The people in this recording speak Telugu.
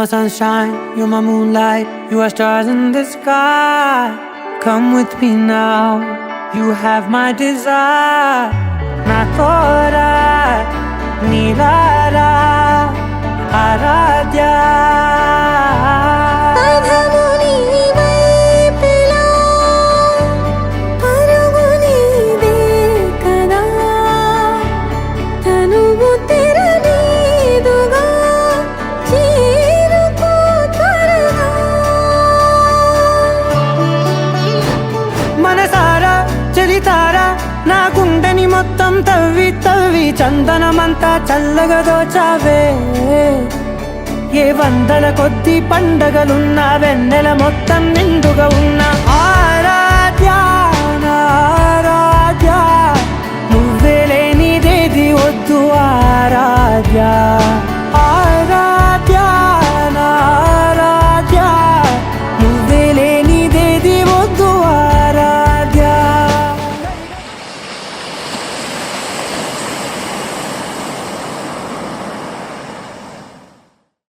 my sunshine, you're my moonlight, you are stars in the sky. Come with me now, you have my desire. Na tora nilara aradhya. మనసారా చలితారా నా గుండెని మొత్తం తవ్వి తవ్వి చందనమంతా చల్లగా దోచావే. ఏ వందల కొద్ది పండగలున్నా వెన్నెల మొత్తం నిండుగా ఉన్న ఆరాధ్య నా ఆరాధ్య, నువ్వే లేనిదేది వద్దు ఆరా.